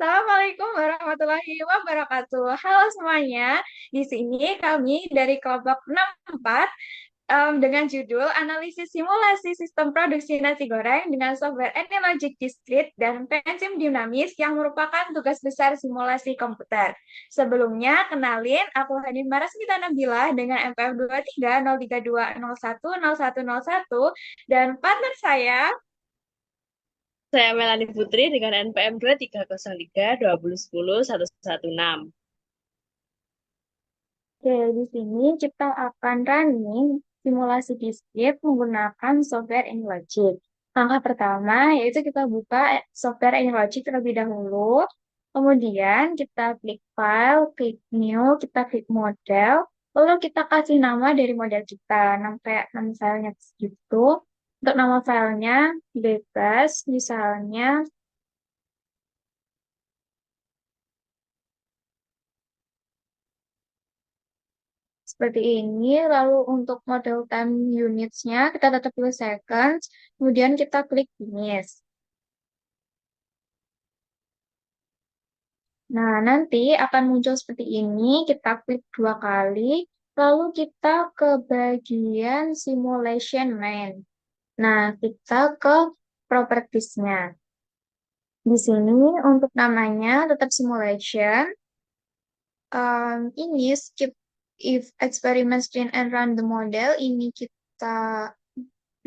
Assalamualaikum warahmatullahi wabarakatuh. Halo semuanya, di sini kami dari kelompok 64 dengan judul Analisis Simulasi Sistem Produksi Nasi Goreng dengan Software Anylogic Discrete dan Pensim Dinamis yang merupakan tugas besar simulasi komputer. Sebelumnya, kenalin, aku Hanin Marasmita Nabila dengan MPF 230320120101 dan partner saya. Saya Melani Putri dengan NPM 2303 2010 116. Oke, di sini kita akan running simulasi diskrit menggunakan software Anylogic. Langkah pertama yaitu kita buka software Anylogic terlebih dahulu. Kemudian kita klik file, klik new, kita klik model. Lalu kita kasih nama dari model kita, nama filenya gitu. Untuk nama filenya bebas, misalnya seperti ini. Lalu untuk model time units-nya, kita tetap pilih seconds. Kemudian kita klik finish. Nah, nanti akan muncul seperti ini. Kita klik dua kali. Lalu kita ke bagian simulation main. Nah, kita ke properties-nya. Di sini untuk namanya tetap simulation. Ini skip if experiment screen and run the model. Ini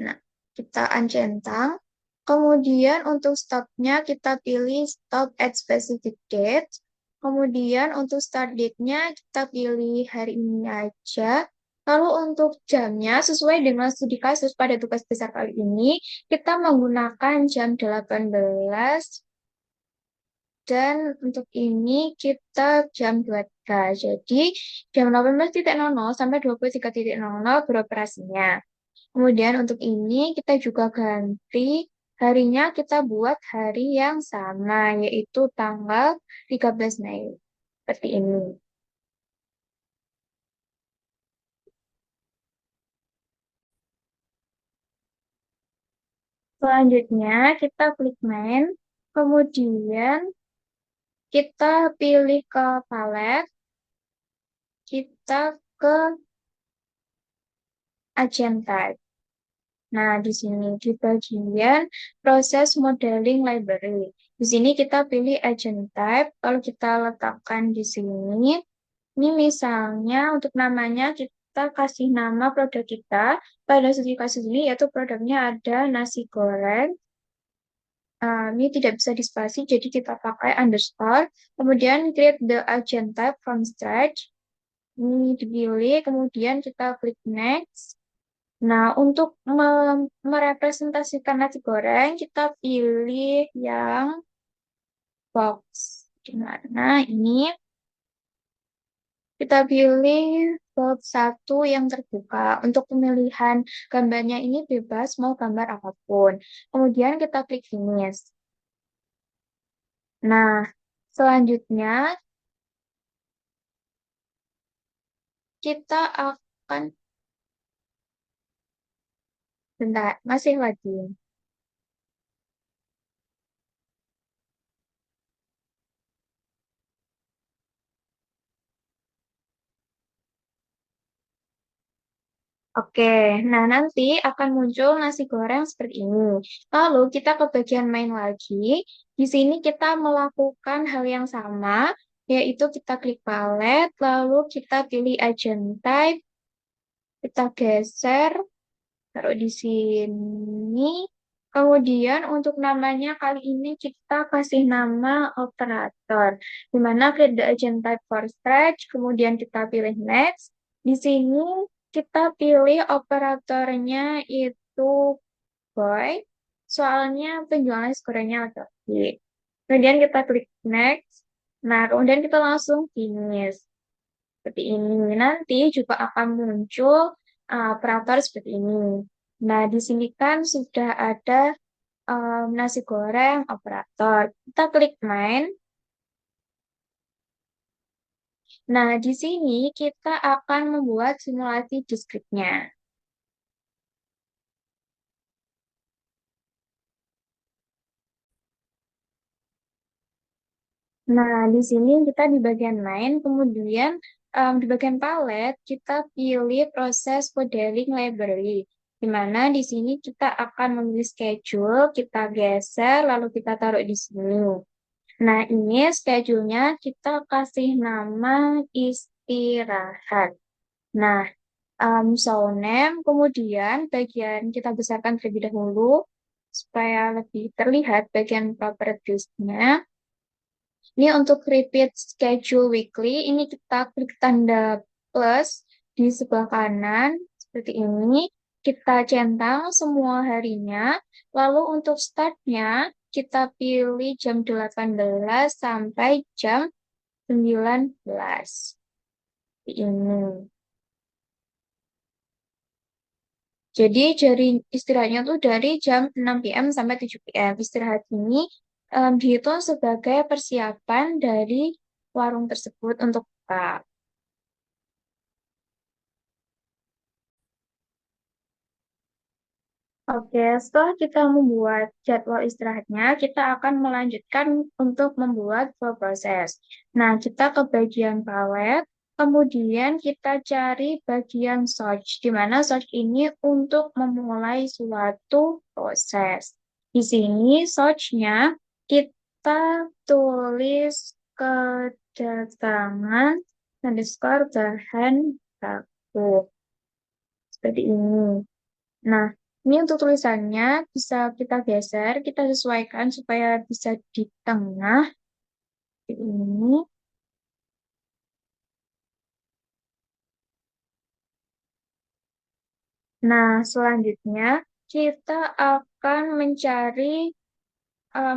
nah, kita uncentang. Kemudian untuk stopnya kita pilih stop at specific date. Kemudian untuk start date-nya kita pilih hari ini aja. Lalu untuk jamnya sesuai dengan studi kasus pada tugas besar kali ini, kita menggunakan jam 18 dan untuk ini kita jam 2 Jadi jam 18.00 sampai 23.00 beroperasinya. Kemudian untuk ini kita juga ganti harinya kita buat hari yang sama yaitu tanggal 13 Mei. Seperti ini. Selanjutnya kita klik main, kemudian kita pilih ke palet, kita ke agent type. Nah, di sini di bagian proses modeling library. Di sini kita pilih agent type. Kalau kita letakkan di sini, ini misalnya untuk namanya kita kasih nama produk kita. Pada studi kasus ini yaitu produknya ada nasi goreng. Ini tidak bisa dispasi, jadi kita pakai underscore. Kemudian create the agent type from scratch. Ini dipilih, kemudian kita klik next. Nah, untuk merepresentasikan nasi goreng, kita pilih yang box. Dimana ini kita pilih bab satu yang terbuka. Untuk pemilihan gambarnya ini bebas, mau gambar apapun. Kemudian kita klik finish. Nah, selanjutnya kita akan, bentar, masih lagi. Oke, nah nanti akan muncul nasi goreng seperti ini. Lalu kita ke bagian main lagi. Di sini kita melakukan hal yang sama, yaitu kita klik palet, lalu kita pilih agent type, kita geser, taruh di sini. Kemudian untuk namanya kali ini kita kasih nama operator. Di mana create the agent type for scratch, kemudian kita pilih next. Di sini kita pilih operatornya itu boy, soalnya penjualan skornya laki-laki. Kemudian kita klik next. Nah, kemudian kita langsung finish. Seperti ini. Nanti juga akan muncul operator seperti ini. Nah, di sini kan sudah ada nasi goreng operator. Kita klik main. Nah, di sini kita akan membuat simulasi diskritnya. Nah, di sini kita di bagian main, kemudian di bagian palet kita pilih proses modeling library. Di mana di sini kita akan memilih schedule, kita geser, lalu kita taruh di sini. Nah, ini schedule-nya kita kasih nama istirahat. Nah, show name, kemudian bagian kita besarkan terlebih dahulu supaya lebih terlihat bagian propertiesnya. Ini untuk repeat schedule weekly, ini kita klik tanda plus di sebelah kanan, seperti ini. Kita centang semua harinya. Lalu untuk startnya, kita pilih jam 18 sampai jam 19. Seperti ini. Jadi dari istirahatnya tuh dari jam 6 PM sampai 7 PM. Istirahat ini dihitung sebagai persiapan dari warung tersebut untuk buka. Oke, setelah kita membuat jadwal istirahatnya, kita akan melanjutkan untuk membuat flow proses. Nah, kita ke bagian palet, kemudian kita cari bagian search, di mana search ini untuk memulai suatu proses. Di sini search-nya kita tulis kedatangan underscore bahan baku. Seperti ini. Nah, ini untuk tulisannya bisa kita geser, kita sesuaikan supaya bisa di tengah ini. Nah, selanjutnya kita akan mencari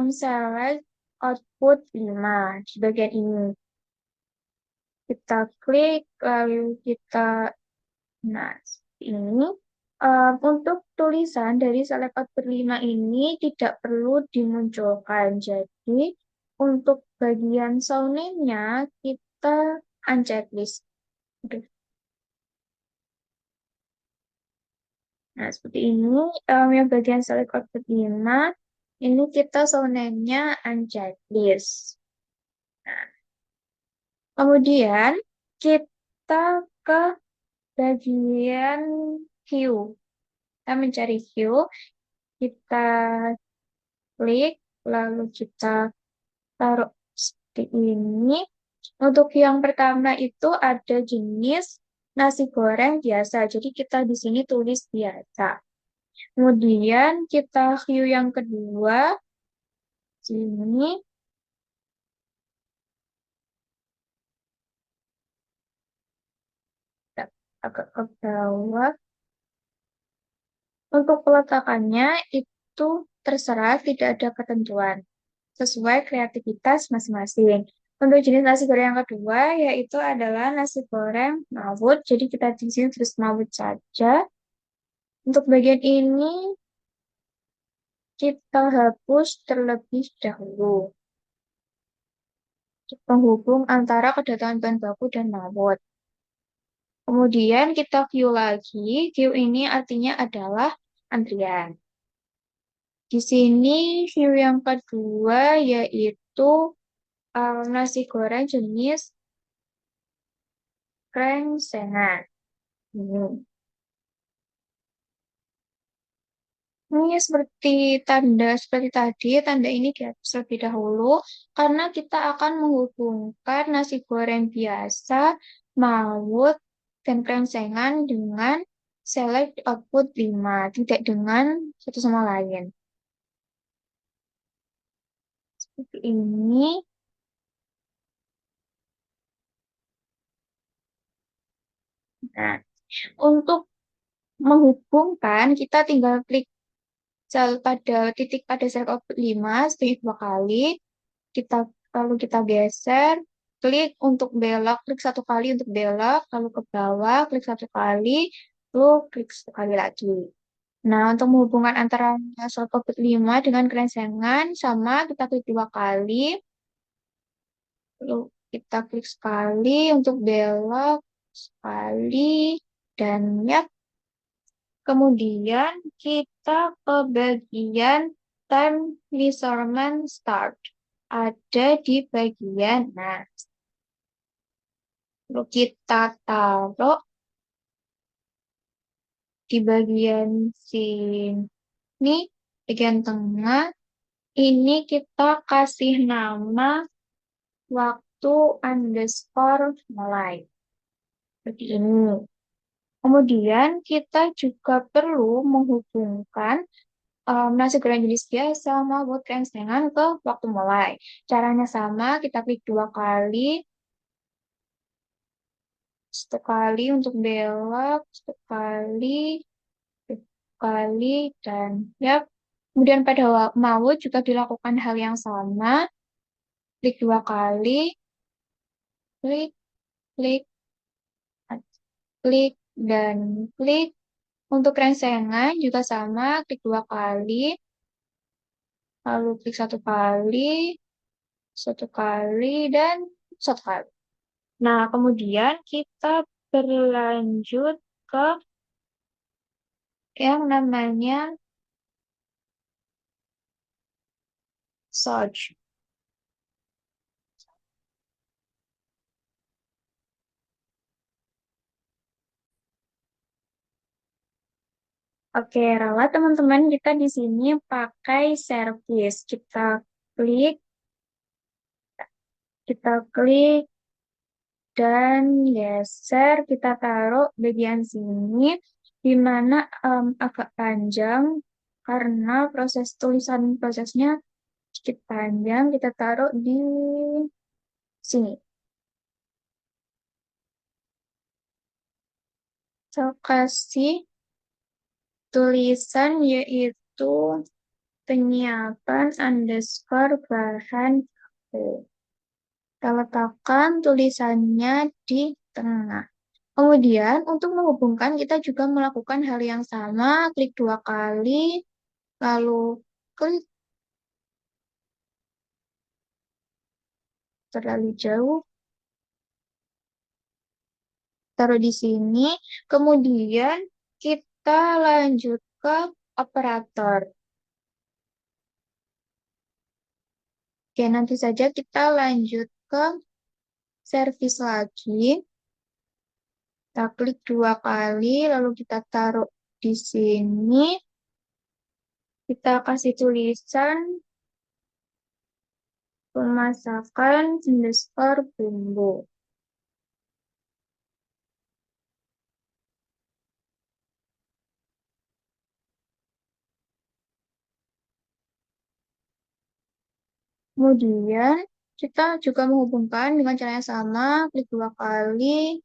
select output 5 di bagian ini. Kita klik, lalu kita, nah, seperti ini. Untuk tulisan dari select output 5 ini tidak perlu dimunculkan. Jadi, untuk bagian sound-nya kita unchecklist. Oke. Nah, seperti ini. Yang bagian select output 5, ini kita sound-nya unchecklist. Nah, kemudian kita ke bagian view. Kita mencari view, kita klik, lalu kita taruh seperti ini. Untuk yang pertama itu ada jenis nasi goreng biasa. Jadi kita di sini tulis biasa. Kemudian kita view yang kedua, sini kita agak ke bawah. Untuk peletakannya itu terserah, tidak ada ketentuan. Sesuai kreativitas masing-masing. Untuk jenis nasi goreng yang kedua, yaitu adalah nasi goreng mawut. Jadi kita di sini terus mawut saja. Untuk bagian ini, kita hapus terlebih dahulu. Penghubung antara kedatangan bahan baku dan mawut. Kemudian kita view lagi. View ini artinya adalah antrian. Di sini view yang kedua yaitu nasi goreng jenis krengsengan. Ini. Ini seperti tanda seperti tadi, tanda ini dihapus terlebih dahulu karena kita akan menghubungkan nasi goreng biasa, mawut, dan krengsengan dengan select output 5, tidak dengan satu sama lain. Seperti ini. Nah, untuk menghubungkan, kita tinggal klik pada titik pada sel output 5 sebanyak 2 kali. Kita lalu kita geser, klik untuk belok, klik 1 kali untuk belok, lalu ke bawah, klik 1 kali, lalu klik 1 kali lagi. Nah, untuk menghubungkan antara sel output 5 dengan kerensengan, sama kita klik 2 kali, lalu kita klik sekali untuk belok, sekali, dan ya. Kemudian kita ke bagian time measurement start. ada di bagian nah. Lalu kita taruh di bagian sini, bagian tengah. Ini kita kasih nama waktu underscore mulai. Seperti ini. Kemudian kita juga perlu menghubungkan nasi goreng jenis biasa maupun krengsengan ke waktu mulai. Caranya sama, kita klik dua kali, satu kali untuk belok, satu kali, satu kali, dan ya. Kemudian pada maut juga dilakukan hal yang sama, klik dua kali, klik, klik, klik, dan klik. Untuk rengsengan juga sama, klik dua kali, lalu klik satu kali, dan satu kali. Nah, kemudian kita berlanjut ke yang namanya search. Oke, rawat teman-teman, kita di sini pakai service. Klik, kita klik, dan geser, kita taruh bagian sini, di mana agak panjang, karena proses tulisan prosesnya sedikit panjang, kita taruh di sini. Saya kasih tulisan yaitu penyiapan underscore bahan baku. Kita letakkan tulisannya di tengah. Kemudian untuk menghubungkan kita juga melakukan hal yang sama, klik dua kali, lalu klik terlalu jauh, taruh di sini, kemudian kita lanjut ke operator. Oke, nanti saja kita lanjut ke service lagi. Kita klik dua kali, lalu kita taruh di sini. Kita kasih tulisan pemasakan underscore bumbu. Kemudian kita juga menghubungkan dengan cara yang sama, klik dua kali,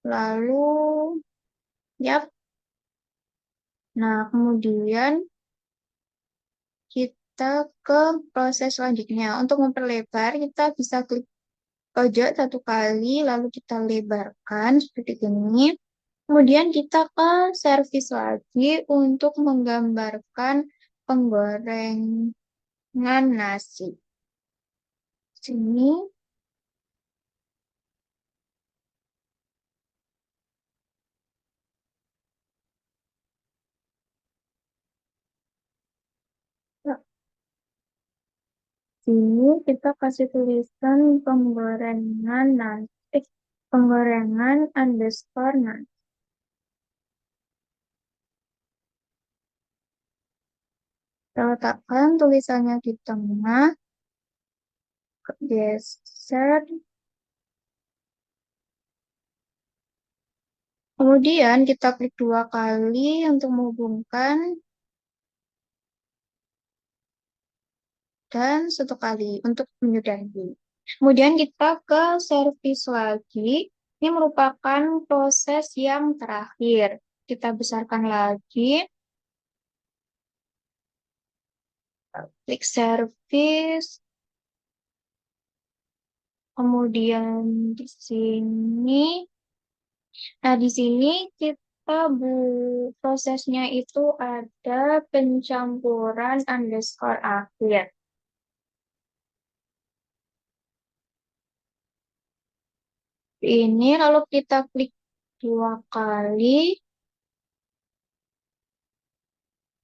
lalu, yap. Nah, kemudian kita ke proses selanjutnya. Untuk memperlebar, kita bisa klik pojok satu kali, lalu kita lebarkan seperti ini. Kemudian kita ke service lagi untuk menggambarkan penggorengan nasi. Sini, sini kita kasih tulisan penggorengan nasi, penggorengan underscore nasi. Kita letakkan tulisannya di tengah, geser. Kemudian kita klik dua kali untuk menghubungkan dan satu kali untuk menyudahi. Kemudian kita ke service lagi. Ini merupakan proses yang terakhir. Kita besarkan lagi, klik service, kemudian di sini. Nah, di sini kita prosesnya itu ada pencampuran underscore akhir. Ini lalu kita klik dua kali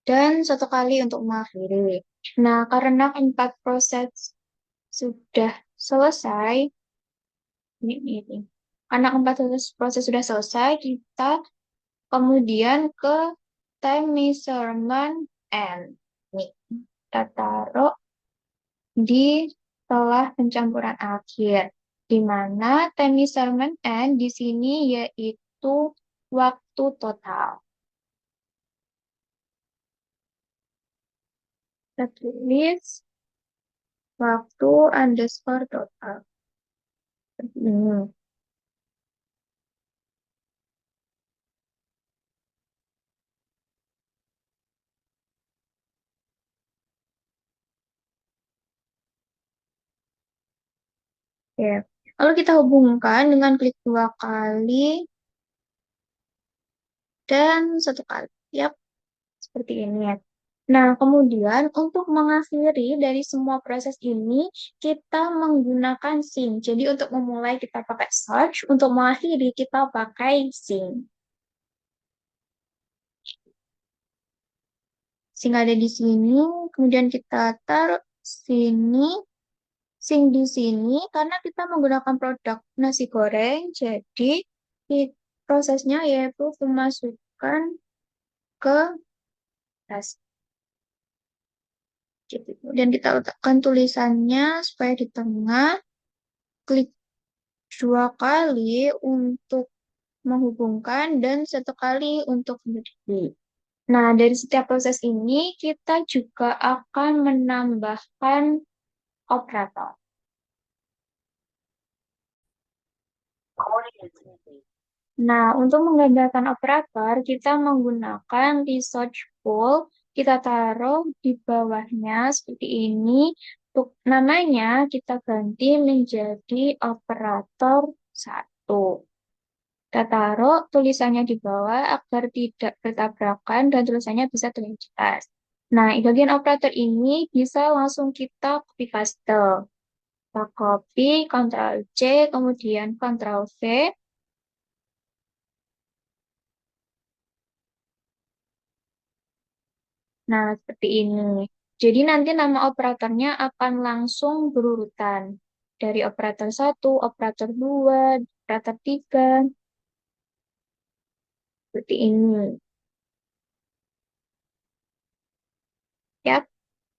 dan satu kali untuk mengakhiri. Nah, karena 4 proses sudah selesai, ini. Karena 4 proses sudah selesai, kita kemudian ke time measurement end. Nih, kita taruh di setelah pencampuran akhir, di mana time measurement end di sini yaitu waktu total. Kita tulis waktu underscore total. Seperti ini. Oke. Lalu kita hubungkan dengan klik 2 kali dan 1 kali. Yap, seperti ini ya. Nah, kemudian untuk mengakhiri dari semua proses ini, kita menggunakan sing. Jadi untuk memulai kita pakai search, untuk mengakhiri kita pakai sing. Sing ada di sini, kemudian kita taruh sini, sing di sini, karena kita menggunakan produk nasi goreng, jadi prosesnya yaitu memasukkan ke tas. Gitu. Dan kita letakkan tulisannya supaya di tengah, klik 2 kali untuk menghubungkan dan 1 kali untuk berdiri. Nah, dari setiap proses ini kita juga akan menambahkan operator. Nah, untuk menggambarkan operator, kita menggunakan research pool. Kita taruh di bawahnya seperti ini. Untuk namanya kita ganti menjadi operator 1. Kita taruh tulisannya di bawah agar tidak bertabrakan dan tulisannya bisa terlihat jelas. Nah, di bagian operator ini bisa langsung kita copy paste. Kita copy, Ctrl C, kemudian Ctrl V. Nah, seperti ini. Jadi nanti nama operatornya akan langsung berurutan. Dari operator 1, operator 2, operator 3, seperti ini. Ya,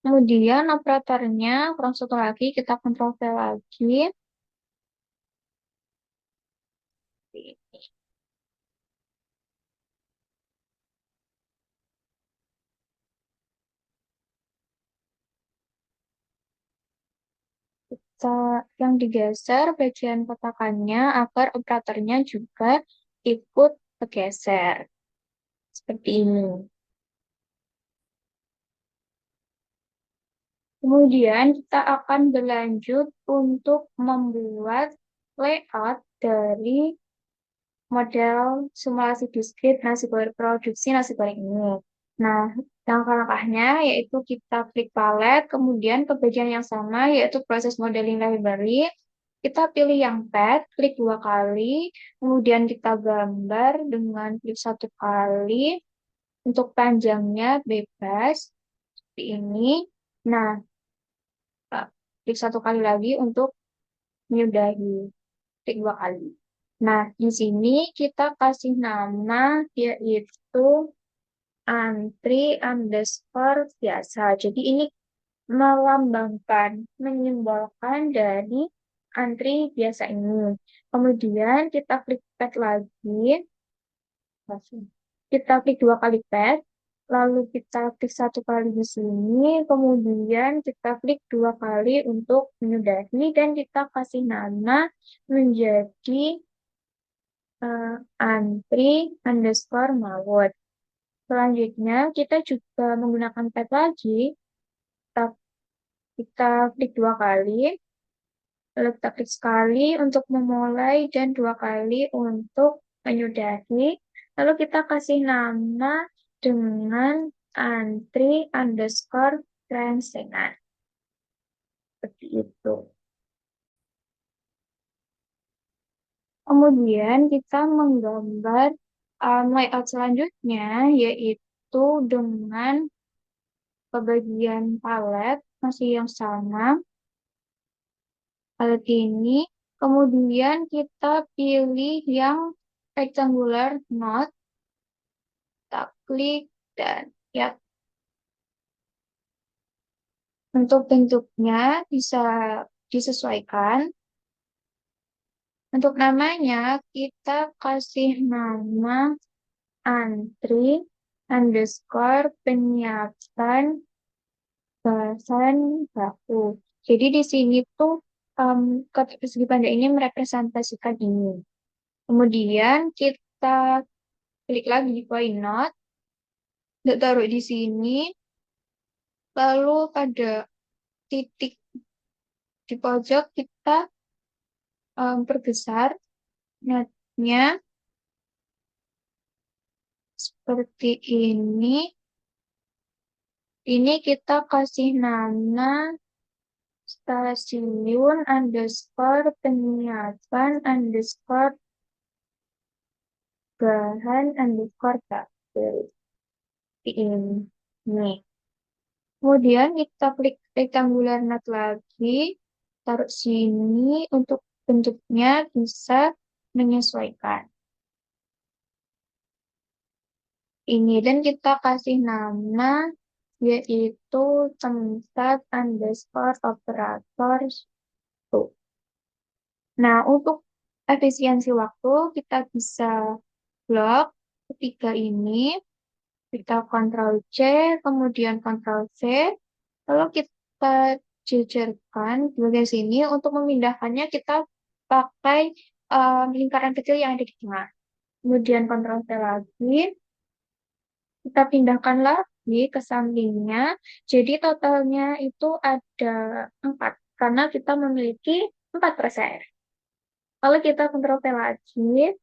kemudian operatornya, kurang satu lagi, kita Ctrl V lagi. Yang digeser bagian kotakannya agar operatornya juga ikut bergeser. Seperti ini. Kemudian kita akan berlanjut untuk membuat layout dari model simulasi diskrit nasi goreng produksi nasi goreng ini. Nah, langkah-langkahnya yaitu kita klik palet, kemudian ke bagian yang sama yaitu proses modeling library. Kita pilih yang pad, klik 2 kali, kemudian kita gambar dengan klik 1 kali. Untuk panjangnya bebas seperti ini. Nah, klik 1 kali lagi untuk menyudahi, klik 2 kali. Nah, di sini kita kasih nama yaitu antri underscore biasa. Jadi ini melambangkan, menyimbolkan dari antri biasa ini. Kemudian kita klik pad lagi. Kita klik 2 kali pad. Lalu kita klik 1 kali di sini. Kemudian kita klik 2 kali untuk menyudahi. Dan kita kasih nama menjadi antri underscore mawut. Selanjutnya, kita juga menggunakan pad lagi. Kita, kita klik 2 kali, lalu kita klik sekali untuk memulai dan 2 kali untuk menyudahi. Lalu kita kasih nama dengan antri underscore rangsengan. Seperti itu. Kemudian kita menggambar layout selanjutnya, yaitu dengan ke bagian palet, masih yang sama, palet ini. Kemudian kita pilih yang rectangular knot, kita klik, dan ya, untuk bentuknya bisa disesuaikan. Untuk namanya, kita kasih nama antri underscore penyiapan bahan baku. Jadi di sini tuh kotak persegi panda ini merepresentasikan ini. Kemudian kita klik lagi di why not, untuk taruh di sini, lalu pada titik di pojok kita perbesar notnya seperti ini. Ini kita kasih nama stasiun underscore penyiapan underscore bahan underscore baku. Seperti ini. Kemudian kita klik rectangular knot lagi, taruh sini untuk bentuknya bisa menyesuaikan. Ini dan kita kasih nama yaitu tempat underscore operator tuh. Nah, untuk efisiensi waktu kita bisa blok ketiga ini, kita Ctrl C, kemudian Ctrl V, lalu kita jejerkan di bagian sini. Untuk memindahkannya kita pakai lingkaran kecil yang ada di tengah. Kemudian Ctrl V lagi, kita pindahkan lagi ke sampingnya. Jadi totalnya itu ada 4, karena kita memiliki 4 preset. Lalu kita Ctrl V lagi,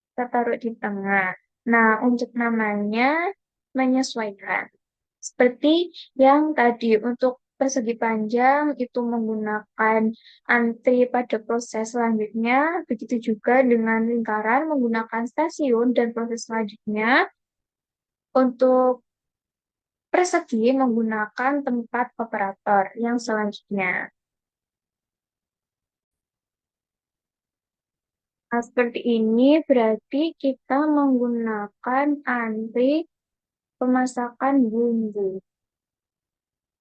kita taruh di tengah. Nah, untuk namanya menyesuaikan. Seperti yang tadi, untuk persegi panjang itu menggunakan antri pada proses selanjutnya. Begitu juga dengan lingkaran menggunakan stasiun dan proses selanjutnya. Untuk persegi menggunakan tempat operator yang selanjutnya. Nah, seperti ini berarti kita menggunakan antri pemasakan bumbu.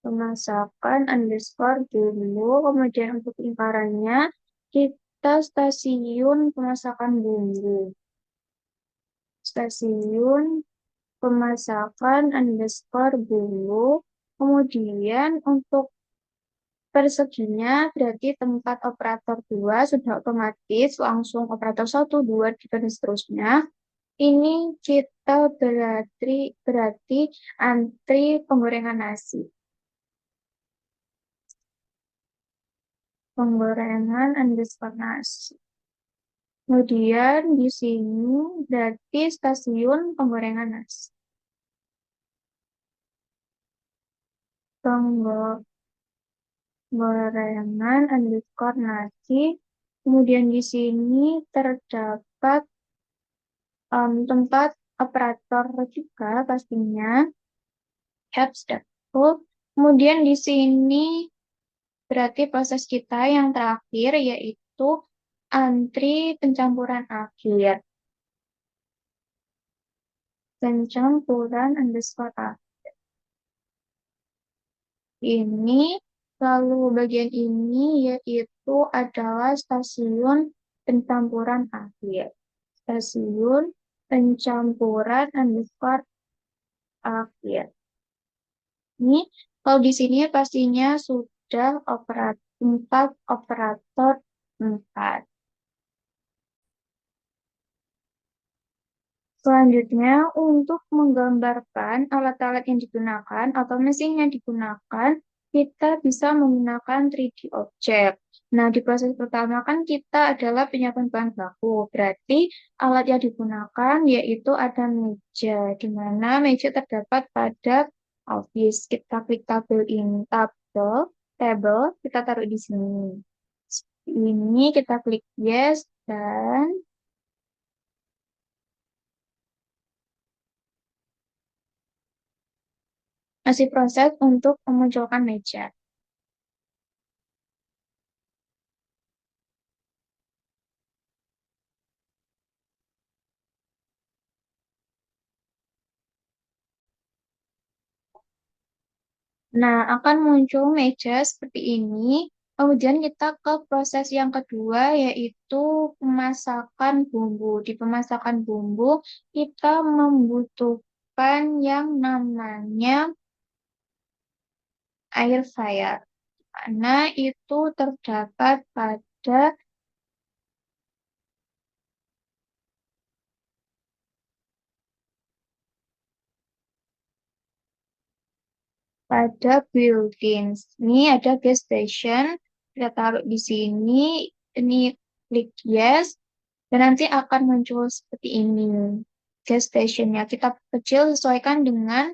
Pemasakan underscore bumbu, kemudian untuk lingkarannya kita stasiun pemasakan bumbu. Stasiun pemasakan underscore bumbu, kemudian untuk perseginya berarti tempat operator 2 sudah otomatis langsung operator 1, 2, dan seterusnya. Ini kita berarti antri penggorengan nasi. Penggorengan underscore nasi. Kemudian di sini berarti stasiun penggorengan nasi. Penggorengan underscore nasi. Kemudian di sini terdapat tempat operator juga pastinya. Apps.co. Kemudian di sini berarti proses kita yang terakhir yaitu antri pencampuran akhir. Pencampuran underscore akhir. Ini, lalu bagian ini yaitu adalah stasiun pencampuran akhir. Stasiun pencampuran underscore akhir. Ini, kalau di sini pastinya sudah tempat operator 4. Selanjutnya, untuk menggambarkan alat-alat yang digunakan atau mesin yang digunakan, kita bisa menggunakan 3D object. Nah, di proses pertama kan kita adalah penyiapan bahan baku. Berarti alat yang digunakan yaitu ada meja, di mana meja terdapat pada office. Kita klik tabel ini, table, kita taruh di sini. Ini kita klik yes, dan Masih proses untuk memunculkan meja. Nah, akan muncul meja seperti ini. Kemudian kita ke proses yang kedua, yaitu pemasakan bumbu. Di pemasakan bumbu, kita membutuhkan yang namanya air fryer. Karena itu terdapat pada built-in. Ini ada gas station, kita taruh di sini, ini klik yes, dan nanti akan muncul seperti ini. Gas stationnya kita kecil sesuaikan dengan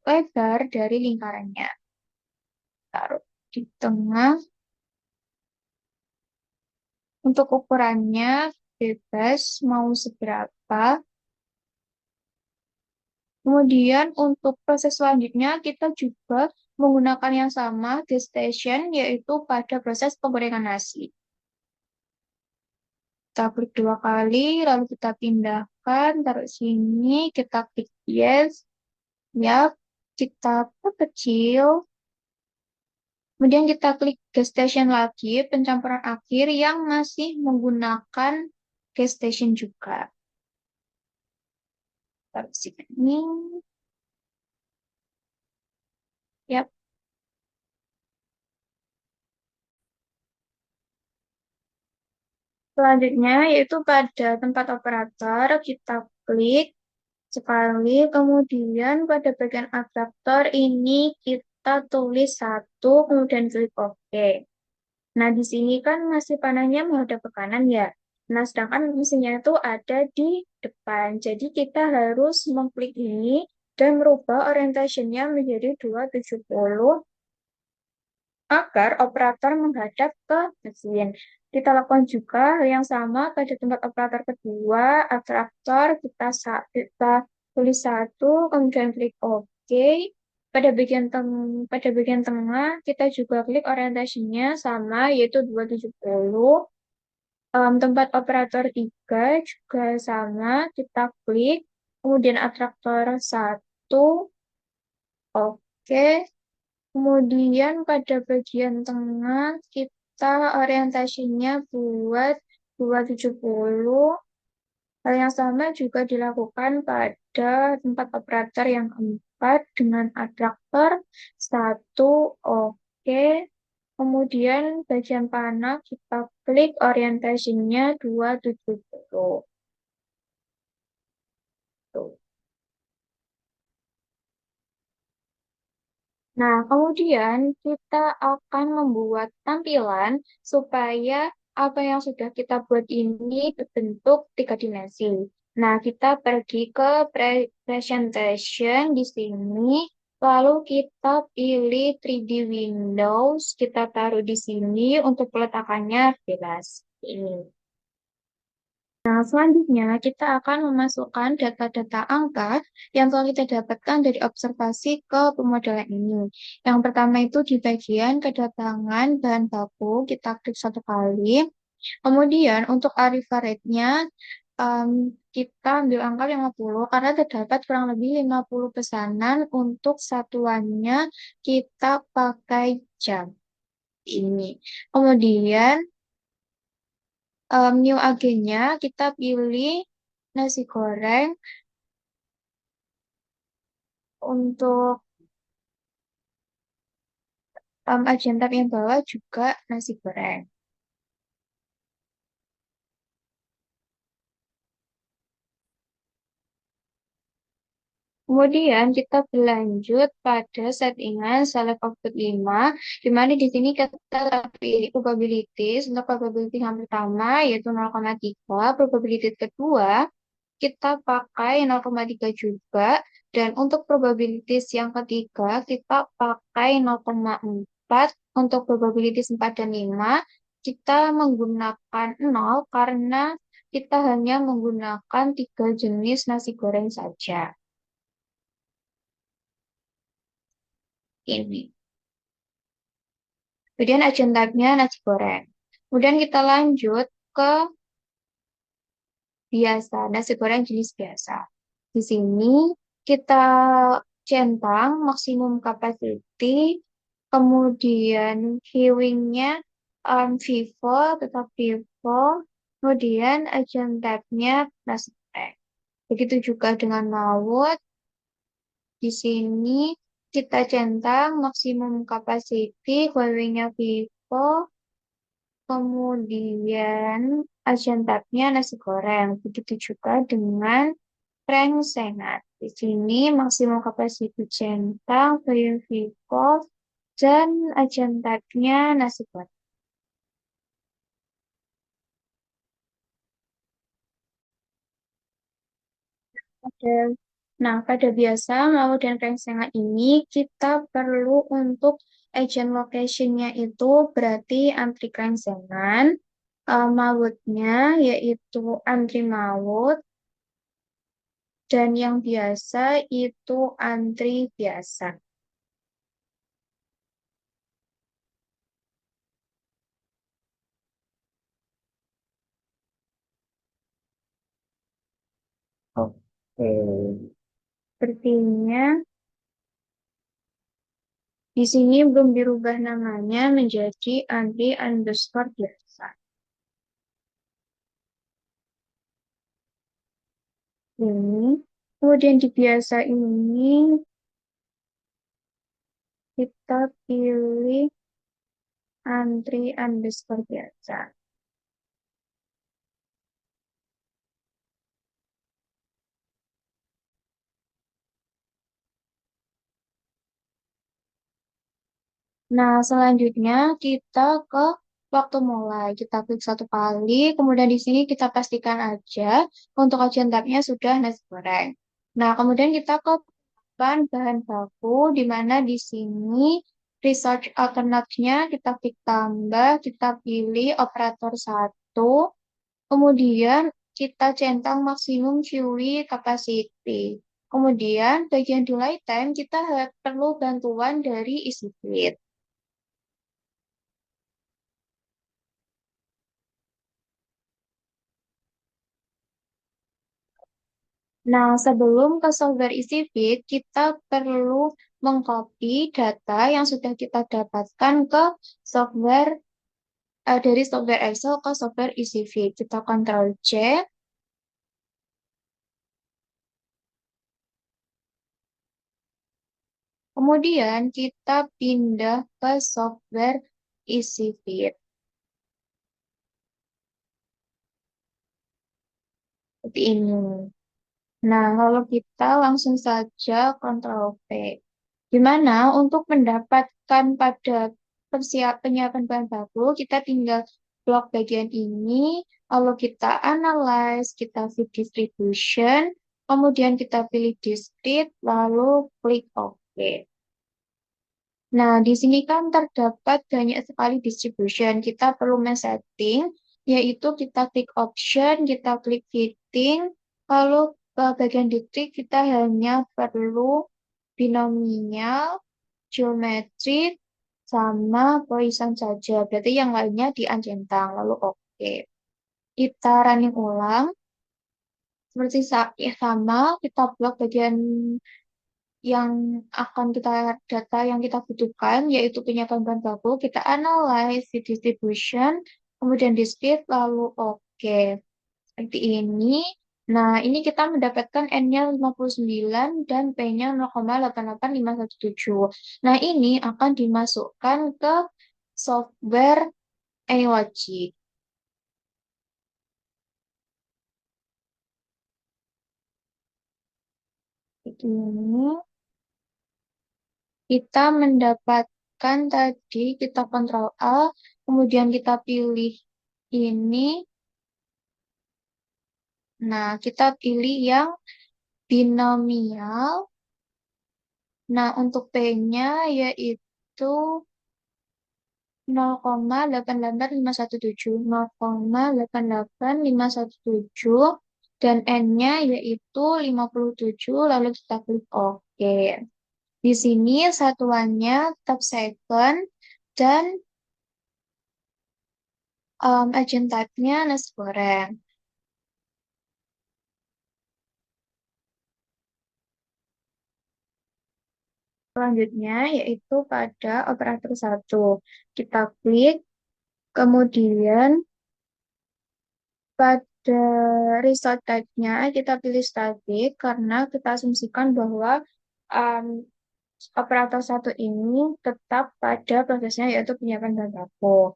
lebar dari lingkarannya. Taruh di tengah. Untuk ukurannya bebas mau seberapa. Kemudian untuk proses selanjutnya kita juga menggunakan yang sama gas station yaitu pada proses penggorengan nasi. Kita klik dua kali, lalu kita pindahkan, taruh sini, kita klik yes, ya, kita perkecil, kemudian kita klik gas station lagi, pencampuran akhir yang masih menggunakan gas station juga. Taruh sini, ya. Selanjutnya yaitu pada tempat operator kita klik sekali, kemudian pada bagian adaptor ini kita tulis satu, kemudian klik OK. Nah, di sini kan masih panahnya menghadap ke kanan ya. Nah, sedangkan mesinnya itu ada di depan. Jadi kita harus mengklik ini dan merubah orientationnya menjadi 270 agar operator menghadap ke mesin. Kita lakukan juga hal yang sama pada tempat operator kedua, atraktor, kita tulis satu, kemudian klik OK. Pada bagian tengah, kita juga klik orientasinya sama, yaitu 270. Tempat operator 3 juga sama, kita klik, kemudian atraktor satu, OK. Kemudian pada bagian tengah kita orientasinya buat 270. Hal yang sama juga dilakukan pada tempat operator yang keempat dengan adaptor satu oke. Kemudian bagian panah kita klik orientasinya 270. Tuh. Nah, kemudian kita akan membuat tampilan supaya apa yang sudah kita buat ini berbentuk tiga dimensi. Nah, kita pergi ke presentation di sini, lalu kita pilih 3D Windows, kita taruh di sini untuk peletakannya jelas. Ini. Nah, selanjutnya kita akan memasukkan data-data angka yang telah kita dapatkan dari observasi ke pemodelan ini. Yang pertama itu di bagian kedatangan bahan baku, kita klik satu kali. Kemudian untuk Arifa rate-nya, kita ambil angka 50 karena terdapat kurang lebih 50 pesanan untuk satuannya kita pakai jam ini. Kemudian new agennya kita pilih nasi goreng untuk agen tab yang bawah juga nasi goreng. Kemudian kita berlanjut pada settingan select output 5, di mana di sini kita pilih probabilities. Untuk probability yang pertama yaitu 0,3, probability kedua kita pakai 0,3 juga, dan untuk probabilities yang ketiga kita pakai 0,4. Untuk probabilities 4 dan 5 kita menggunakan 0 karena kita hanya menggunakan tiga jenis nasi goreng saja. ini. Kemudian agent type-nya nasi goreng. Kemudian kita lanjut ke biasa, nasi goreng jenis biasa. Di sini kita centang maksimum capacity, kemudian viewing-nya Vivo, tetap Vivo, kemudian agent type-nya nasi goreng. Begitu juga dengan Mawut, di sini kita centang maksimum capacity, viewing-nya Vivo, kemudian Asian type-nya nasi goreng. Begitu juga dengan krengsengat. Di sini maksimum kapasitas centang, volume Vivo, dan Asian type-nya nasi goreng. Oke. Nah, pada biasa mau dan krengsengat ini kita perlu untuk agent location-nya itu berarti antri krengsengan, mautnya yaitu antri maut, dan yang biasa itu antri biasa. Oke. Sepertinya di sini belum dirubah namanya menjadi antri underscore biasa. Ini. Kemudian di biasa ini kita pilih antri underscore biasa. Nah, selanjutnya kita ke waktu mulai. Kita klik satu kali, kemudian di sini kita pastikan aja untuk agen tabnya sudah nasi goreng. Nah, kemudian kita ke bahan baku, di mana di sini research alternate-nya kita klik tambah, kita pilih operator satu, kemudian kita centang maksimum QE capacity. Kemudian bagian delay time kita perlu bantuan dari EasyFit. Nah, sebelum ke software EasyFit, kita perlu mengcopy data yang sudah kita dapatkan ke software dari software Excel ke software EasyFit. Kita Ctrl C, kemudian kita pindah ke software EasyFit. Seperti ini. Nah, kalau kita langsung saja Ctrl V. Gimana untuk mendapatkan pada penyiapan bahan baku, kita tinggal blok bagian ini, lalu kita analyze, kita view distribution, kemudian kita pilih discrete, lalu klik OK. Nah, di sini kan terdapat banyak sekali distribution. Kita perlu men-setting, yaitu kita klik option, kita klik fitting, lalu ke bagian distrik kita hanya perlu binomial, geometrik, sama Poisson saja. Berarti yang lainnya diancentang, lalu oke. Kita running ulang, seperti ya sama, kita blok bagian yang akan kita data yang kita butuhkan, yaitu penyiapan bahan baku, kita analyze di distribution, kemudian discrete, lalu oke. Seperti ini. Nah, ini kita mendapatkan N-nya 59 dan P-nya 0,88517. Nah, ini akan dimasukkan ke software AnyLogic. Ini kita mendapatkan tadi, kita Ctrl A, kemudian kita pilih ini. Nah, kita pilih yang binomial. Nah, untuk P-nya yaitu 0,88517, 0,88517, dan N-nya yaitu 57, lalu kita klik OK. Di sini satuannya tetap second dan agent type-nya nasi goreng. Selanjutnya yaitu pada operator satu. Kita klik, kemudian pada result type-nya kita pilih static karena kita asumsikan bahwa um, operator satu ini tetap pada prosesnya yaitu penyiapan bahan baku.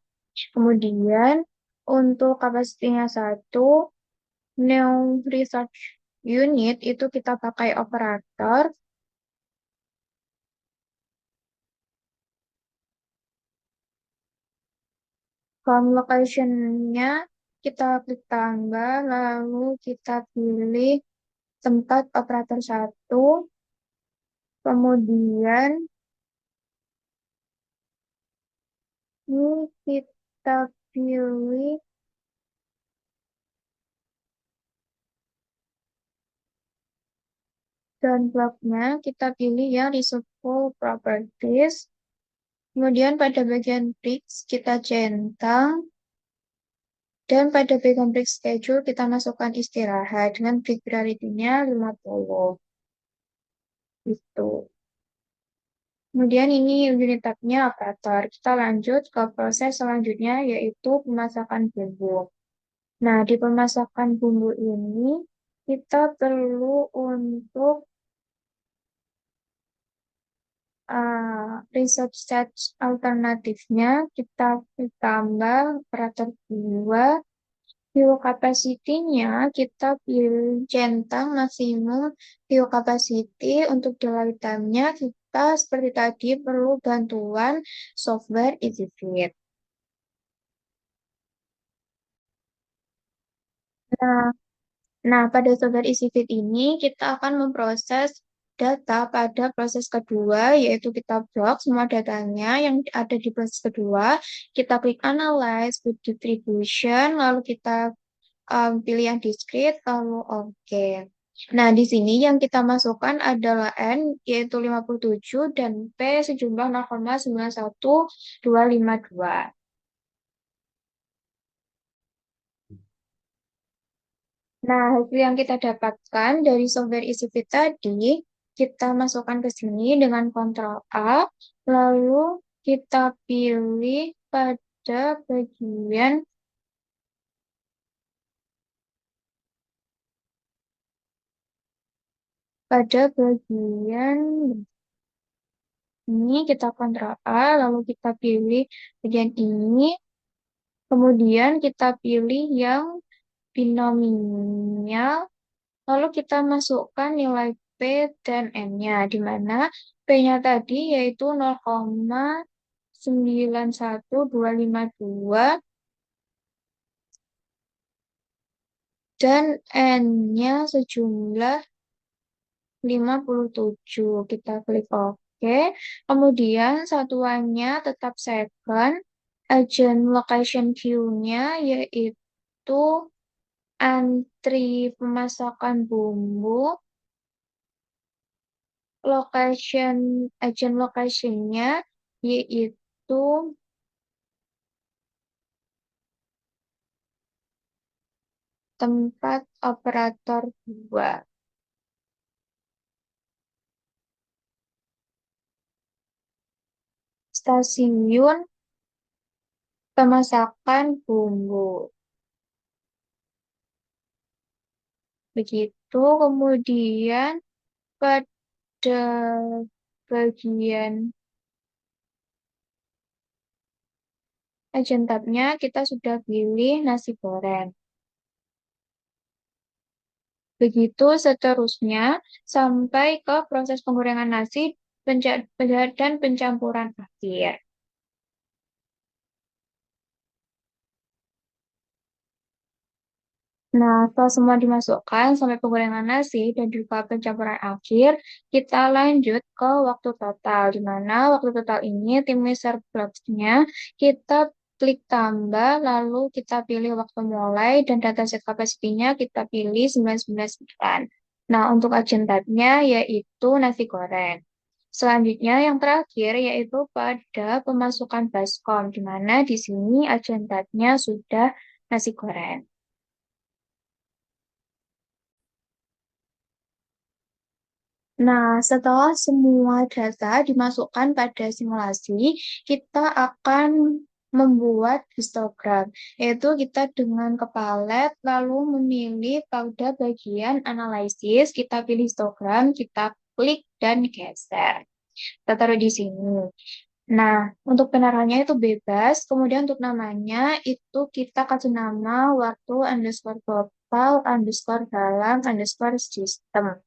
Kemudian untuk kapasitinya satu, new research unit itu kita pakai operator. Home location-nya kita klik tambah, lalu kita pilih tempat operator satu, kemudian ini kita pilih dan bloknya, kita pilih yang Reusable Properties. Kemudian pada bagian bricks kita centang, dan pada bagian break schedule kita masukkan istirahat dengan break priority-nya 50. Itu. Kemudian ini unit tab-nya operator. Kita lanjut ke proses selanjutnya yaitu pemasakan bumbu. Nah, di pemasakan bumbu ini kita perlu untuk research set alternatifnya kita tambah operator 2. Fuel capacity-nya kita pilih centang maksimum fuel capacity. Untuk delay time-nya kita seperti tadi perlu bantuan software EasyFit. Nah, pada software EasyFit ini kita akan memproses data pada proses kedua, yaitu kita blok semua datanya yang ada di proses kedua. Kita klik Analyze with Distribution, lalu kita pilih yang discrete, lalu oke. Nah, di sini yang kita masukkan adalah N, yaitu 57, dan P sejumlah 0,91252. Nah, hasil yang kita dapatkan dari software EasyFit tadi, kita masukkan ke sini dengan Ctrl A, lalu kita pilih bagian pada bagian ini kita Ctrl A, lalu kita pilih bagian ini, kemudian kita pilih yang binomial, lalu kita masukkan nilai P dan N-nya, di mana P-nya tadi yaitu 0,91252 dan N-nya sejumlah 57. Kita klik OK. Kemudian satuannya tetap second. Agent location queue-nya yaitu antri pemasakan bumbu. Agent location-nya yaitu tempat operator 2. Stasiun pemasakan bumbu. Begitu, kemudian pada bagian agent tab-nya kita sudah pilih nasi goreng. Begitu seterusnya sampai ke proses penggorengan nasi dan pencampuran akhir. Nah, setelah semua dimasukkan sampai penggorengan nasi dan juga pencampuran akhir, kita lanjut ke waktu total. Di mana waktu total ini tim research blocks-nya kita klik tambah, lalu kita pilih waktu mulai dan dataset capacity-nya kita pilih 999. Nah, untuk agent type-nya yaitu nasi goreng. Selanjutnya yang terakhir yaitu pada pemasukan baskom, di mana di sini agendanya sudah nasi goreng. Nah, setelah semua data dimasukkan pada simulasi, kita akan membuat histogram, yaitu kita dengan kepalet lalu memilih pada bagian analisis, kita pilih histogram, kita klik dan geser. Kita taruh di sini. Nah, untuk penaruhannya itu bebas. Kemudian untuk namanya itu kita kasih nama waktu underscore total underscore dalam underscore sistem.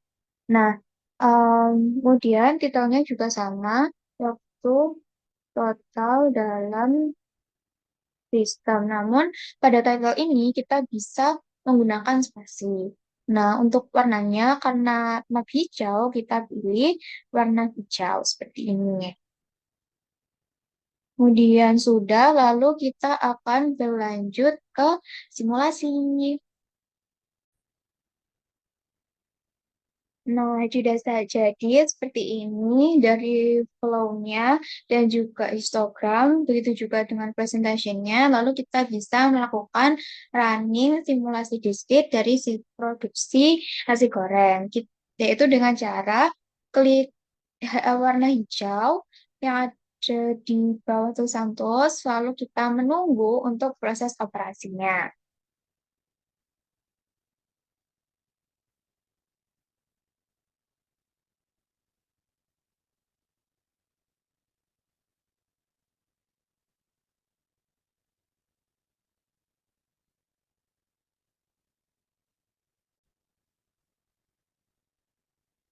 Nah, kemudian titelnya juga sama, waktu total dalam sistem. Namun, pada title ini kita bisa menggunakan spasi. Nah, untuk warnanya, karena map hijau, kita pilih warna hijau seperti ini. Kemudian sudah, lalu kita akan berlanjut ke simulasi. Nah, sudah saja. Jadi seperti ini dari flow-nya dan juga histogram, begitu juga dengan presentationnya. Lalu kita bisa melakukan running simulasi diskrit dari si produksi nasi goreng. Yaitu dengan cara klik warna hijau yang ada di bawah tulisan tools, lalu kita menunggu untuk proses operasinya.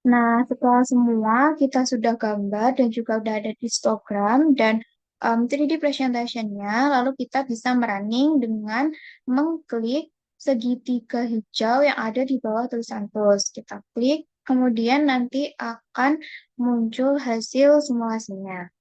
Nah, setelah semua kita sudah gambar dan juga udah ada histogram dan 3D presentation-nya, lalu kita bisa merunning dengan mengklik segitiga hijau yang ada di bawah tulisan tools. Kita klik, kemudian nanti akan muncul hasil simulasinya.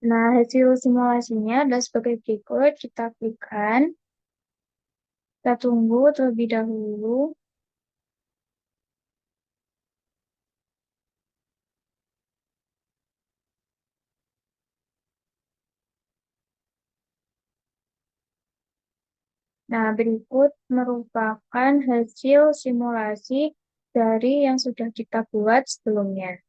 Nah, hasil simulasinya adalah sebagai berikut. Kita klikkan, kita tunggu terlebih dahulu. Nah, berikut merupakan hasil simulasi dari yang sudah kita buat sebelumnya.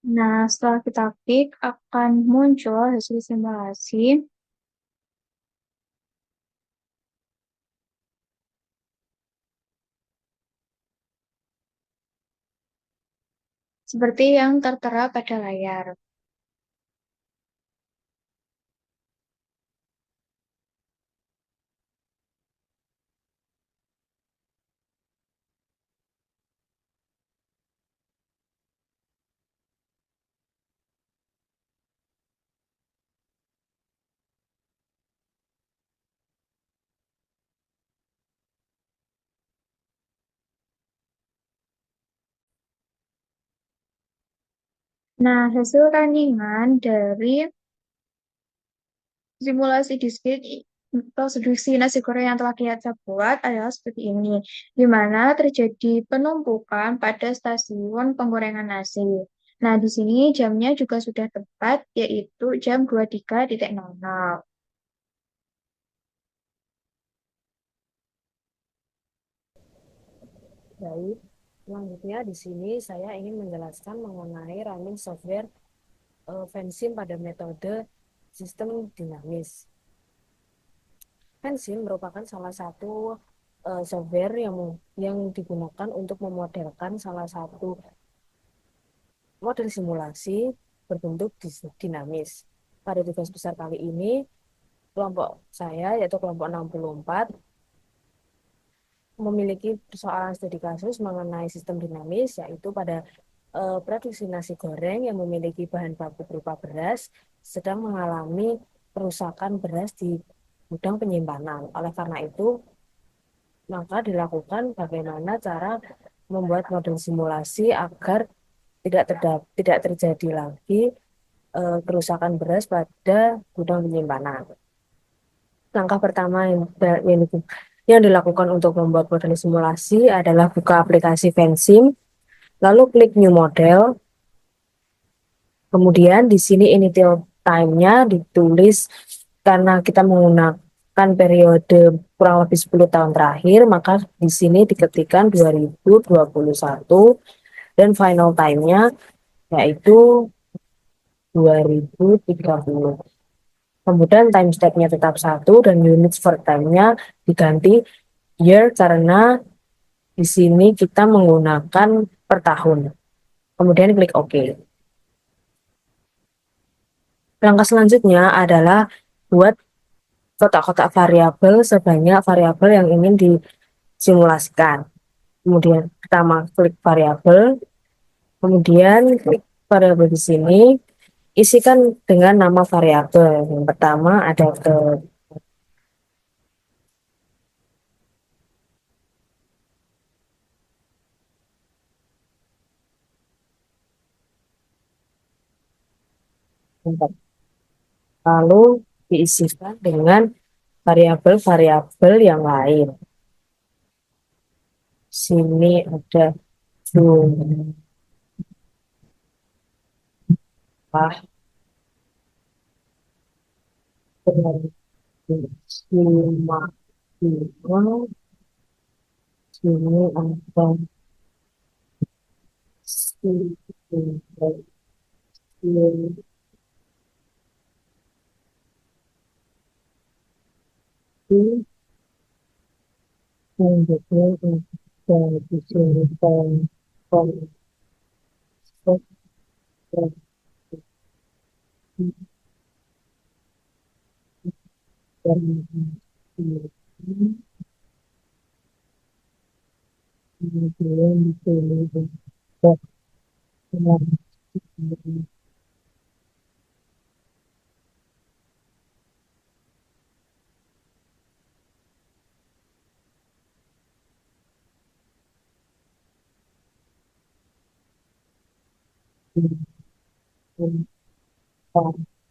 Nah, setelah kita klik, akan muncul hasil simulasi seperti yang tertera pada layar. Nah, hasil runningan dari simulasi diskrit atau produksi nasi goreng yang telah kita buat adalah seperti ini, di mana terjadi penumpukan pada stasiun penggorengan nasi. Nah, di sini jamnya juga sudah tepat, yaitu jam 23.00. Baik, selanjutnya di sini saya ingin menjelaskan mengenai running software Vensim pada metode sistem dinamis. Vensim merupakan salah satu software yang digunakan untuk memodelkan salah satu model simulasi berbentuk dinamis. Pada tugas besar kali ini, kelompok saya yaitu kelompok 64 memiliki persoalan studi kasus mengenai sistem dinamis, yaitu pada produksi nasi goreng yang memiliki bahan baku berupa beras sedang mengalami kerusakan beras di gudang penyimpanan. Oleh karena itu, maka dilakukan bagaimana cara membuat model simulasi agar tidak terjadi lagi kerusakan beras pada gudang penyimpanan. Langkah pertama yang dilakukan untuk membuat model simulasi adalah buka aplikasi Vensim, lalu klik New Model. Kemudian di sini initial time-nya ditulis karena kita menggunakan periode kurang lebih 10 tahun terakhir, maka di sini diketikkan 2021 dan final time-nya yaitu 2030. Kemudian time step-nya tetap satu dan units for time-nya diganti year karena di sini kita menggunakan per tahun. Kemudian klik OK. Langkah selanjutnya adalah buat kotak-kotak variabel sebanyak variabel yang ingin disimulasikan. Kemudian pertama klik variabel, kemudian klik variabel di sini, isikan dengan nama variabel. Yang pertama ada lalu diisikan dengan variabel-variabel yang lain. Sini ada jumlah jumlah sini ada selanjutnya ada di sini kemudian di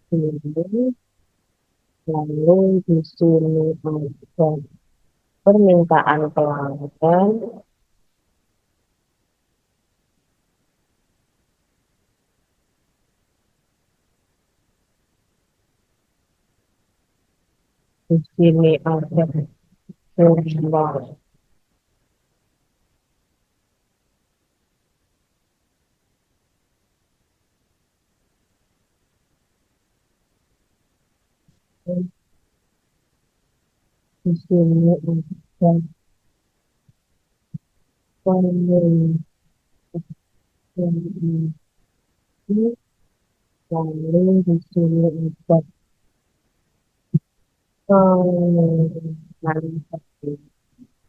sini lalu di sini ada permintaan pelanggan, di sini ada jumlah di sini ada pengiriman, lalu di sini ada manufaktur,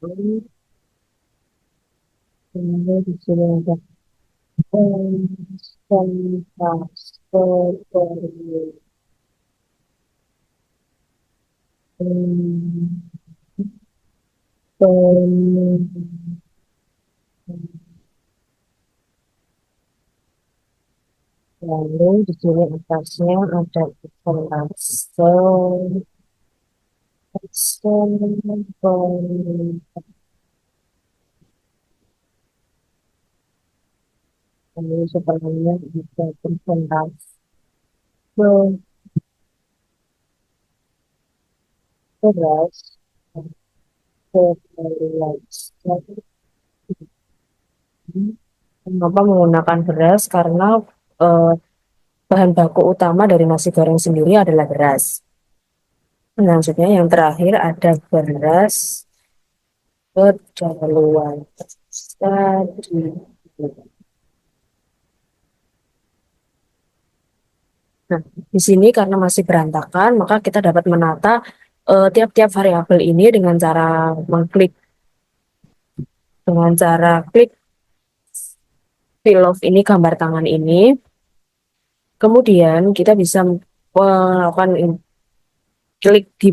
lalu di sini ada konsultasi, lalu di sini atasnya ada informasi lalu sebelumnya ada presentasi beras, kenapa menggunakan beras? Karena eh, bahan baku utama dari nasi goreng sendiri adalah beras. Selanjutnya yang terakhir ada beras kedaluarsa di Nah, di sini karena masih berantakan, maka kita dapat menata tiap-tiap variabel ini dengan cara klik fill of ini, gambar tangan ini. Kemudian kita bisa melakukan klik di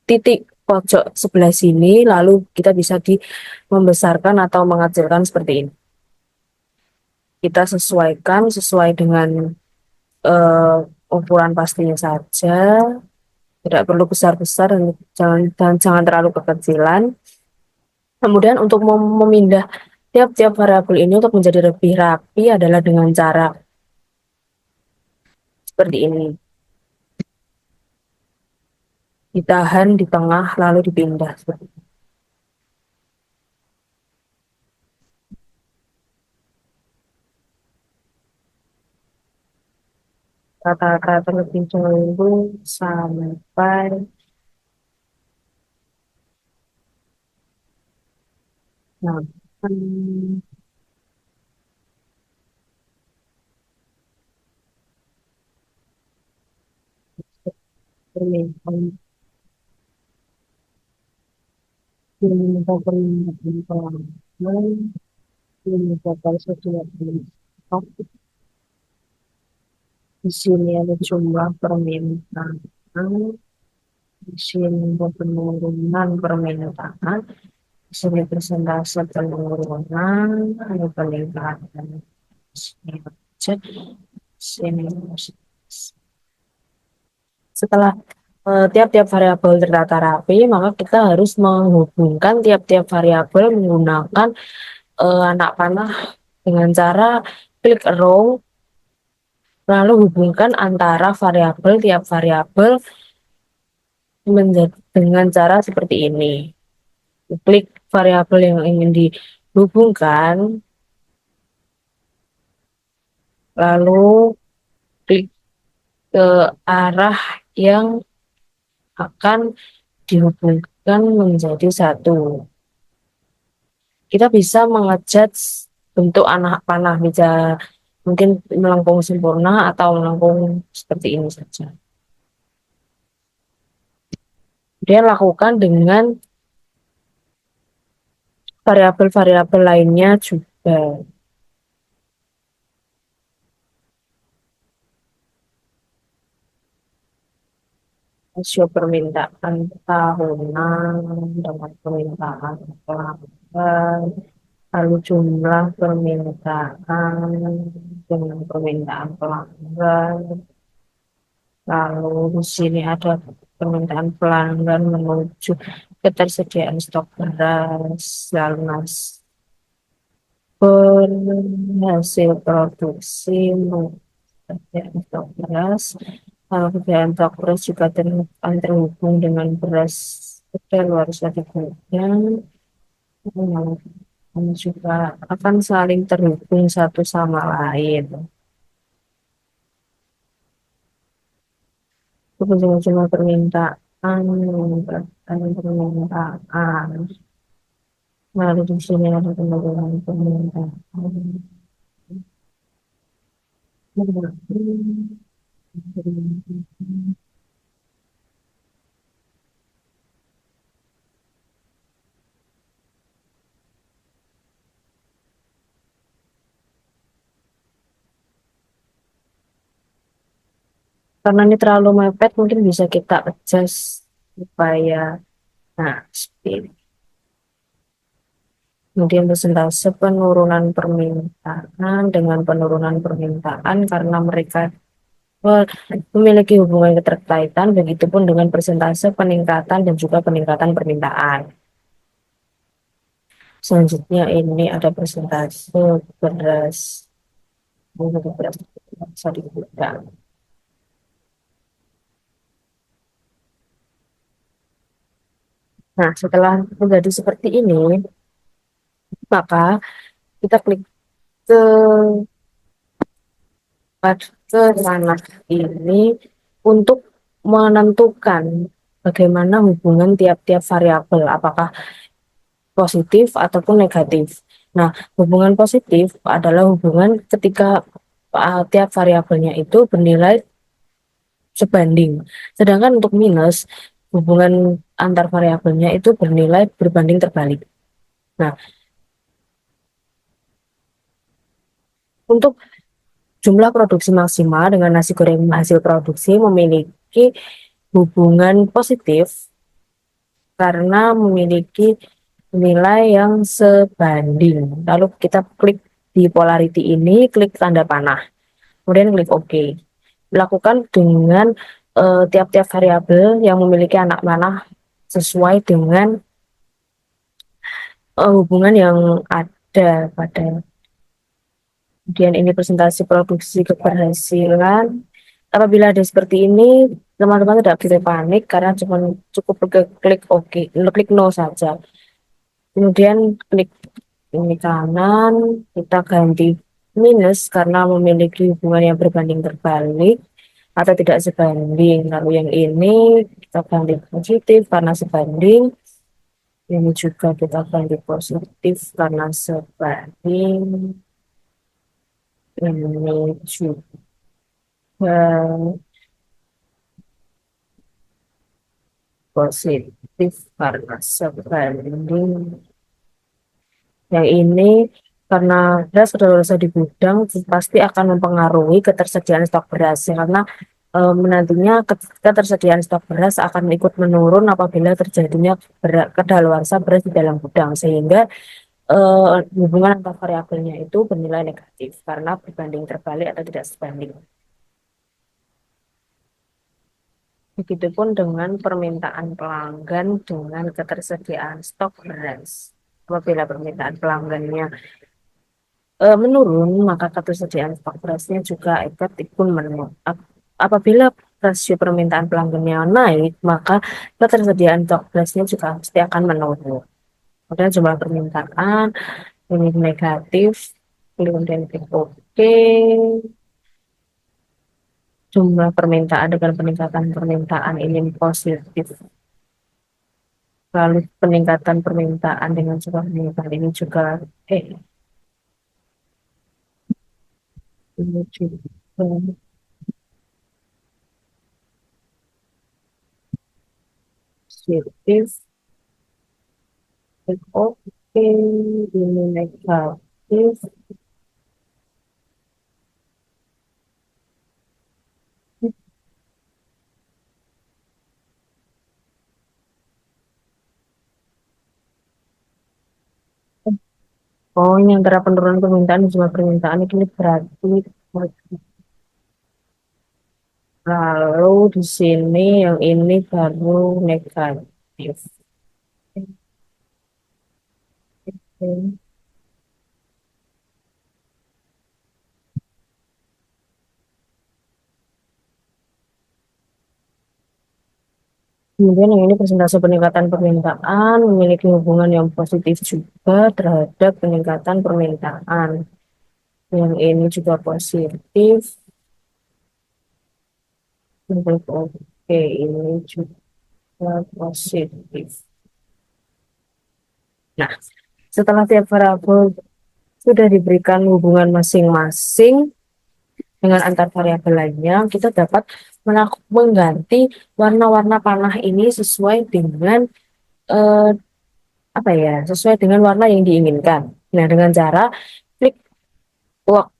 titik pojok sebelah sini, lalu kita bisa membesarkan atau mengecilkan seperti ini. Kita sesuaikan sesuai dengan eh, ukuran pastinya saja, tidak perlu besar-besar dan jangan terlalu kekecilan. Kemudian untuk memindah tiap-tiap variabel ini untuk menjadi lebih rapi adalah dengan cara seperti ini. Ditahan di tengah lalu dipindah seperti ini. Rata-rata terlebih dahulu sampai nah, ini ini di sini ada jumlah permintaan, di sini ada penurunan permintaan, di sini persentase penurunan, ada peningkatan. Sini cek, sini. Setelah tiap-tiap variabel terdata rapi, maka kita harus menghubungkan tiap-tiap variabel menggunakan anak panah dengan cara klik row, lalu hubungkan antara variabel tiap variabel dengan cara seperti ini. Klik variabel yang ingin dihubungkan, lalu klik ke arah yang akan dihubungkan menjadi satu. Kita bisa mengecat bentuk anak panah, bisa mungkin melengkung sempurna atau melengkung seperti ini saja. Dia lakukan dengan variabel-variabel lainnya juga. Rasio permintaan tahunan dengan permintaan pelanggan, lalu jumlah permintaan dengan permintaan pelanggan, lalu di sini ada permintaan pelanggan menuju ketersediaan stok beras, lalu hasil produksi ketersediaan stok beras. Kalau kegiatan stok beras juga terhubung dengan beras luar suatu gudang, juga akan saling terhubung satu sama lain. Ujung-ujung permintaan, permintaan. Lalu di sini ada penurunan permintaan. Karena ini terlalu mepet, mungkin bisa kita adjust supaya nah speed. Kemudian persentase penurunan permintaan dengan penurunan permintaan karena mereka memiliki hubungan keterkaitan, begitupun dengan persentase peningkatan dan juga peningkatan permintaan. Selanjutnya ini ada persentase beras, sorry, gudang. Nah, setelah menjadi seperti ini, maka kita klik ke ranah ini untuk menentukan bagaimana hubungan tiap-tiap variabel, apakah positif ataupun negatif. Nah, hubungan positif adalah hubungan ketika tiap variabelnya itu bernilai sebanding. Sedangkan untuk minus, hubungan antar variabelnya itu bernilai berbanding terbalik. Nah, untuk jumlah produksi maksimal dengan nasi goreng hasil produksi memiliki hubungan positif karena memiliki nilai yang sebanding. Lalu kita klik di polarity ini, klik tanda panah, kemudian klik OK. Lakukan dengan tiap-tiap variabel yang memiliki anak panah sesuai dengan hubungan yang ada pada. Kemudian ini presentasi produksi keberhasilan. Apabila ada seperti ini, teman-teman tidak boleh panik karena cuma cukup klik OK, klik no saja. Kemudian klik ini kanan, kita ganti minus karena memiliki hubungan yang berbanding terbalik atau tidak sebanding. Lalu yang ini kita ganti positif karena sebanding. Ini juga kita ganti positif karena sebanding. Ini juga positif karena sebanding. Yang ini karena beras kedaluarsa di gudang pasti akan mempengaruhi ketersediaan stok beras karena nantinya ketersediaan stok beras akan ikut menurun apabila terjadinya kedaluarsa beras di dalam gudang sehingga hubungan antar variabelnya itu bernilai negatif karena berbanding terbalik atau tidak sebanding. Begitupun dengan permintaan pelanggan dengan ketersediaan stok beras. Apabila permintaan pelanggannya menurun, maka ketersediaan stok berasnya juga ikut menurun. Apabila rasio permintaan pelanggannya naik, maka ketersediaan stok berasnya juga pasti akan menurun. Kemudian jumlah permintaan ini negatif, kemudian oke. Jumlah permintaan dengan peningkatan permintaan ini positif. Lalu peningkatan permintaan dengan jumlah permintaan ini juga ini juga positif. Oke, ini negatif. Oh, ini antara penurunan permintaan dan jumlah permintaan ini berarti lalu di sini yang ini baru negatif. Oke. Kemudian yang ini presentasi peningkatan permintaan memiliki hubungan yang positif juga terhadap peningkatan permintaan. Yang ini juga positif. Oke, ini juga positif. Nah, setelah tiap variabel sudah diberikan hubungan masing-masing dengan antar variabel lainnya, kita dapat mengganti warna-warna panah ini sesuai dengan eh, apa ya, sesuai dengan warna yang diinginkan. Nah, dengan cara klik work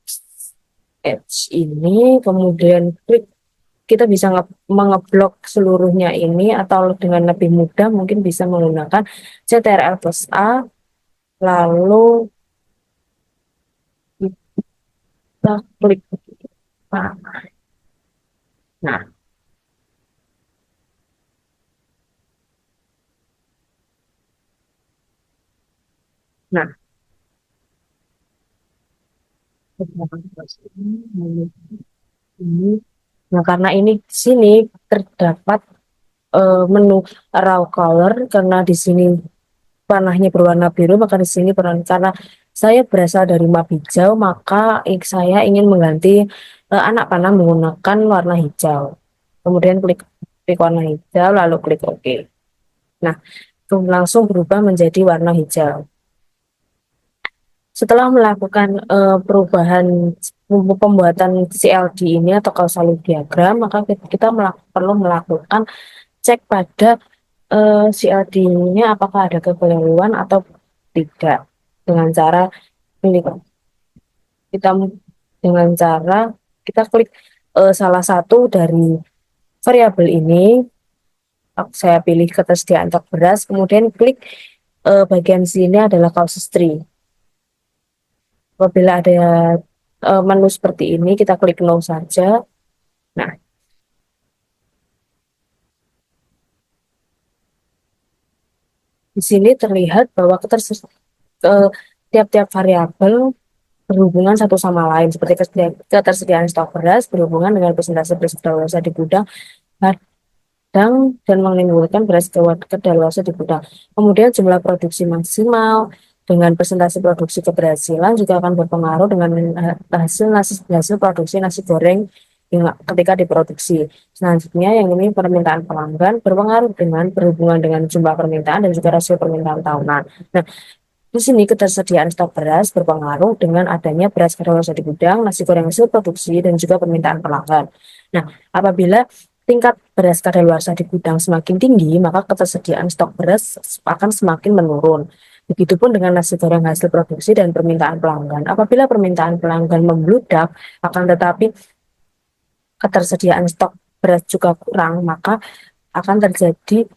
edge ini, kemudian klik kita bisa mengeblok seluruhnya ini atau dengan lebih mudah mungkin bisa menggunakan CTRL plus A lalu kita klik panah. Nah, nah, ini. Nah, karena ini di sini terdapat menu raw color karena di sini panahnya berwarna biru maka di sini berwarna karena saya berasal dari map hijau maka saya ingin mengganti anak panah menggunakan warna hijau. Kemudian klik klik warna hijau lalu klik OK. Nah, itu langsung berubah menjadi warna hijau. Setelah melakukan perubahan pembuatan CLD ini atau causal diagram, maka kita perlu melakukan cek pada CLD-nya apakah ada kekeliruan atau tidak dengan cara ini kita dengan cara kita klik salah satu dari variabel ini Saya pilih ketersediaan stok beras, kemudian klik bagian sini adalah causes tree. Apabila ada menu seperti ini, kita klik no saja. Nah, di sini terlihat bahwa tiap-tiap variabel berhubungan satu sama lain, seperti ketersediaan stok beras berhubungan dengan persentase beras kadaluarsa di gudang, dan menimbulkan beras kadaluarsa di gudang. Kemudian jumlah produksi maksimal dengan persentase produksi keberhasilan juga akan berpengaruh dengan hasil produksi nasi goreng yang ketika diproduksi. Selanjutnya yang ini permintaan pelanggan berpengaruh dengan berhubungan dengan jumlah permintaan dan juga rasio permintaan tahunan. Nah, di sini ketersediaan stok beras berpengaruh dengan adanya beras kadaluarsa di gudang, nasi goreng hasil produksi, dan juga permintaan pelanggan. Nah, apabila tingkat beras kadaluarsa di gudang semakin tinggi, maka ketersediaan stok beras akan semakin menurun. Begitupun dengan nasi goreng hasil produksi dan permintaan pelanggan. Apabila permintaan pelanggan membludak, akan tetapi ketersediaan stok beras juga kurang, maka akan terjadi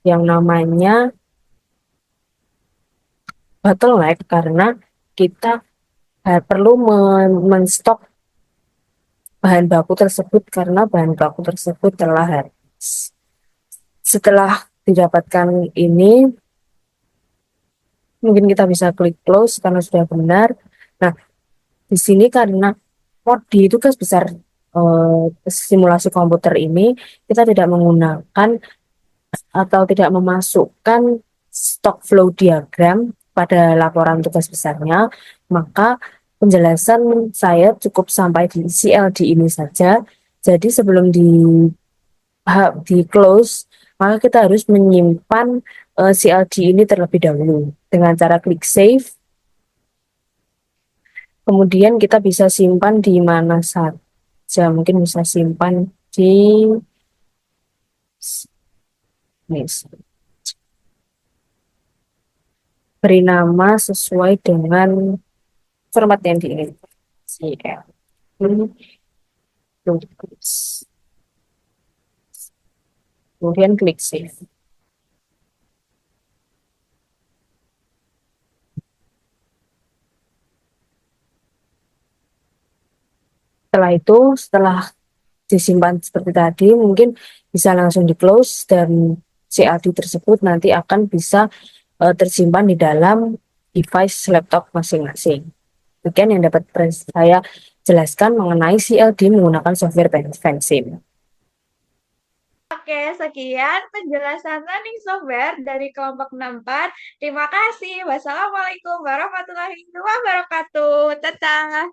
yang namanya bottleneck karena kita perlu menstok bahan baku tersebut karena bahan baku tersebut telah habis. Setelah didapatkan ini, mungkin kita bisa klik close karena sudah benar. Nah, di sini karena di tugas besar simulasi komputer ini, kita tidak menggunakan atau tidak memasukkan stock flow diagram pada laporan tugas besarnya, maka penjelasan saya cukup sampai di CLD ini saja. Jadi sebelum di close, maka kita harus menyimpan CLD ini terlebih dahulu dengan cara klik save. Kemudian kita bisa simpan di mana saja, mungkin bisa simpan di beri nama sesuai dengan format yang diinginkan. CL. Kemudian klik save. Setelah itu, setelah disimpan seperti tadi, mungkin bisa langsung di close dan CAD tersebut nanti akan bisa tersimpan di dalam device laptop masing-masing. Demikian yang dapat saya jelaskan mengenai CLD menggunakan software Vensim. Oke, sekian penjelasan learning software dari kelompok 64. Terima kasih. Wassalamualaikum warahmatullahi wabarakatuh. Dadah.